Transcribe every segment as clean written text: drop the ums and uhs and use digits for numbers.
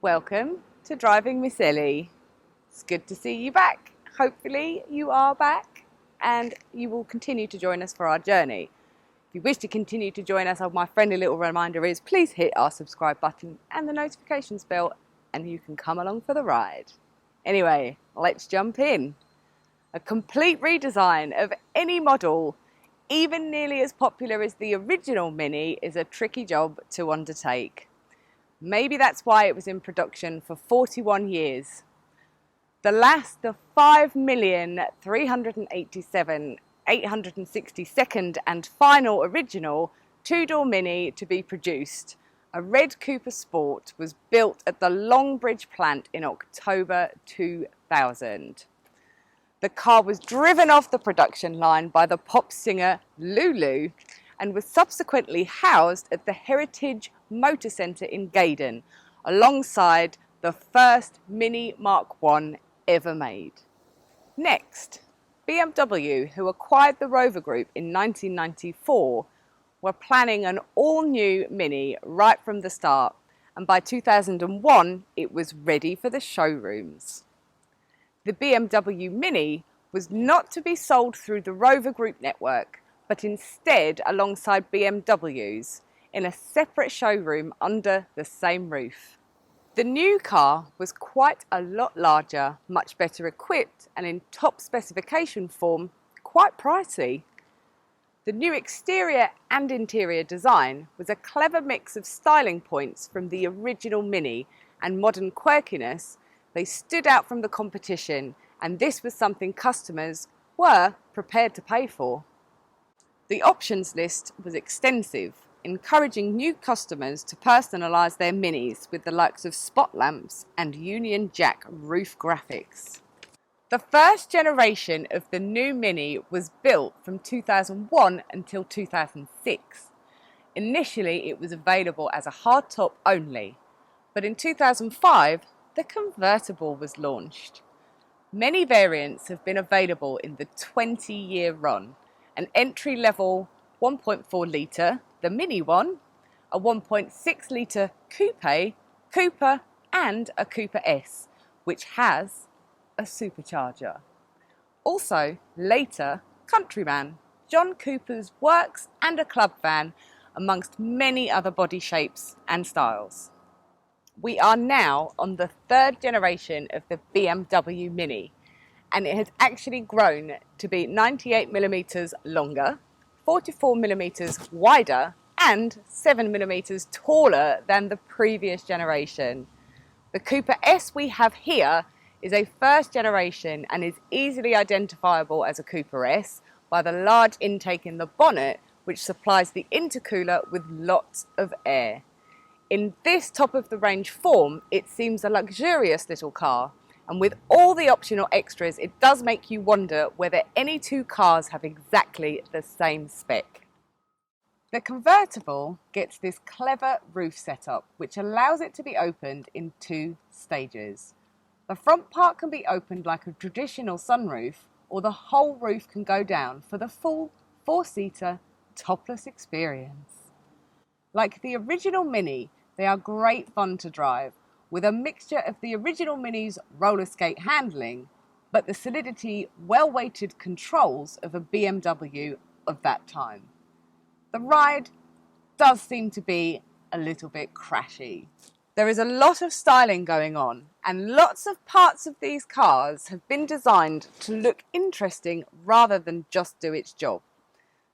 Welcome to Driving Miss Elly. It's good to see you back. Hopefully you are back and you will continue to join us for our journey. If you wish to continue to join us, my friendly little reminder is please hit our subscribe button and the notifications bell and you can come along for the ride. Anyway, let's jump in. A complete redesign of any model, even nearly as popular as the original Mini, is a tricky job to undertake. Maybe that's why it was in production for 41 years. The last of 5,387,862nd and final original two-door Mini to be produced, a red Cooper Sport, was built at the Longbridge plant in October 2000. The car was driven off the production line by the pop singer Lulu and was subsequently housed at the Heritage Motor Centre in Gaydon, alongside the first Mini Mark I ever made. Next, BMW, who acquired the Rover Group in 1994, were planning an all-new Mini right from the start, and by 2001 it was ready for the showrooms. The BMW Mini was not to be sold through the Rover Group network, but instead alongside BMWs in a separate showroom under the same roof. The new car was quite a lot larger, much better equipped, and in top specification form, quite pricey. The new exterior and interior design was a clever mix of styling points from the original Mini and modern quirkiness. They stood out from the competition, and this was something customers were prepared to pay for. The options list was extensive, encouraging new customers to personalise their Minis with the likes of spot lamps and Union Jack roof graphics. The first generation of the new Mini was built from 2001 until 2006. Initially it was available as a hardtop only, but in 2005 the Convertible was launched. Many variants have been available in the 20-year run. An entry-level 1.4 litre, the Mini one, a 1.6 litre coupe, Cooper and a Cooper S, which has a supercharger. Also, later, Countryman, John Cooper's works and a club van, amongst many other body shapes and styles. We are now on the third generation of the BMW Mini, and it has actually grown to be 98mm longer, 44mm wider, and 7mm taller than the previous generation. The Cooper S we have here is a first generation and is easily identifiable as a Cooper S by the large intake in the bonnet, which supplies the intercooler with lots of air. In this top-of-the-range form, it seems a luxurious little car, and with all the optional extras, it does make you wonder whether any two cars have exactly the same spec. The Convertible gets this clever roof setup, which allows it to be opened in two stages. The front part can be opened like a traditional sunroof, or the whole roof can go down for the full four-seater topless experience. Like the original Mini, they are great fun to drive, with a mixture of the original Mini's roller skate handling, but the solidity, well-weighted controls of a BMW of that time. The ride does seem to be a little bit crashy. There is a lot of styling going on, and lots of parts of these cars have been designed to look interesting rather than just do its job.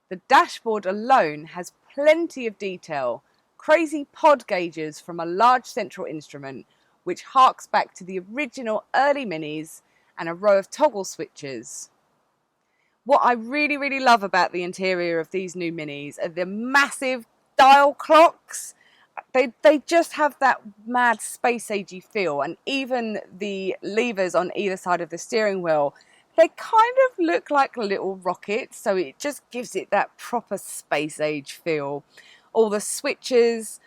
The dashboard alone has plenty of detail, crazy pod gauges from a large central instrument, which harks back to the original early Minis, and a row of toggle switches. What I really love about the interior of these new Minis are the massive dial clocks. They just have that mad space-agey feel, and even the levers on either side of the steering wheel, they kind of look like little rockets, so it just gives it that proper space-age feel. All the switches,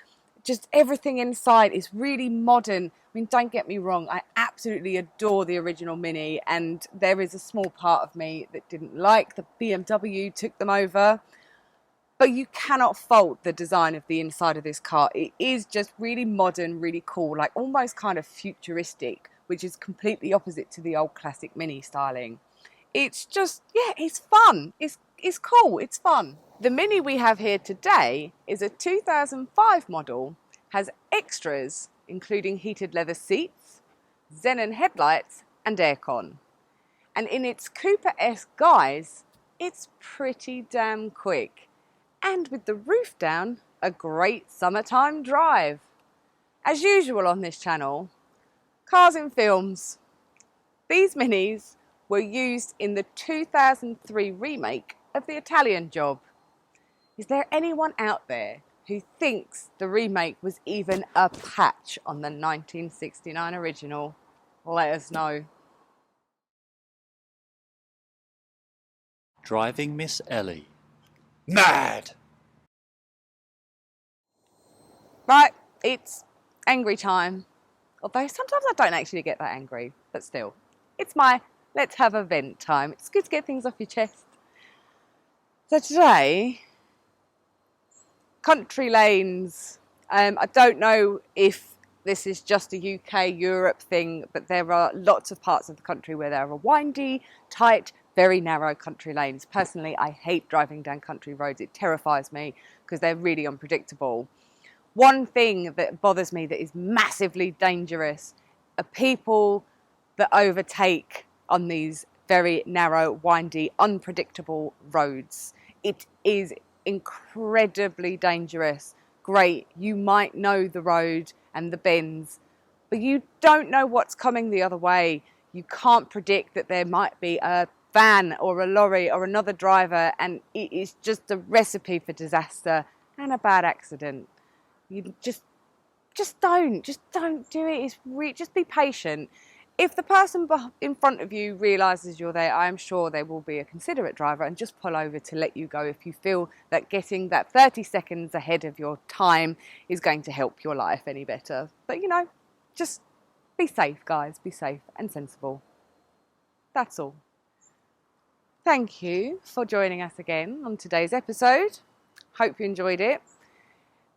just everything inside is really modern. I mean, don't get me wrong, I absolutely adore the original Mini, and there is a small part of me that didn't like the BMW took them over. But you cannot fault the design of the inside of this car. It is just really modern, really cool, like almost kind of futuristic, which is completely opposite to the old classic Mini styling. It's just, yeah, it's fun. It's cool, it's fun. The Mini we have here today is a 2005 model, has extras including heated leather seats, xenon headlights and aircon. And in its Coupe-esque guise, it's pretty damn quick. And with the roof down, a great summertime drive. As usual on this channel, cars in films. These Minis were used in the 2003 remake of The Italian Job. Is there anyone out there who thinks the remake was even a patch on the 1969 original? Let us know. Driving Miss Elly. Mad! Right, it's angry time. Although sometimes I don't actually get that angry, but still. It's my let's have a vent time. It's good to get things off your chest. So today, country lanes. I don't know if this is just a UK, Europe thing, but there are lots of parts of the country where there are windy, tight, very narrow country lanes. Personally, I hate driving down country roads. It terrifies me because they're really unpredictable. One thing that bothers me that is massively dangerous are people that overtake on these very narrow, windy, unpredictable roads. It is incredibly dangerous. Great, you might know the road and the bends, but you don't know what's coming the other way. You can't predict that there might be a van or a lorry or another driver, and it is just a recipe for disaster and a bad accident. You just don't do it. Just be patient. If the person in front of you realises you're there, I am sure they will be a considerate driver and just pull over to let you go if you feel that getting that 30 seconds ahead of your time is going to help your life any better. But you know, just be safe, guys. Be safe and sensible. That's all. Thank you for joining us again on today's episode. Hope you enjoyed it.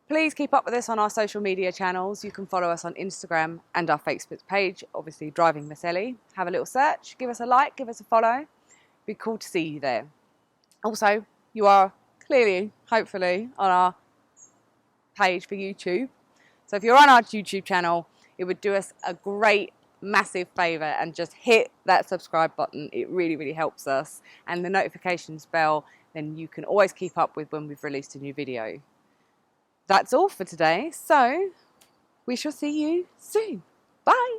Please keep up with us on our social media channels. You can follow us on Instagram and our Facebook page, obviously Driving Miss Elly. Have a little search, give us a like, give us a follow. It'd be cool to see you there. Also, you are clearly, hopefully, on our page for YouTube. So if you're on our YouTube channel, it would do us a great, massive favour and just hit that subscribe button. It really, really helps us. And the notifications bell, then you can always keep up with when we've released a new video. That's all for today, so we shall see you soon. Bye!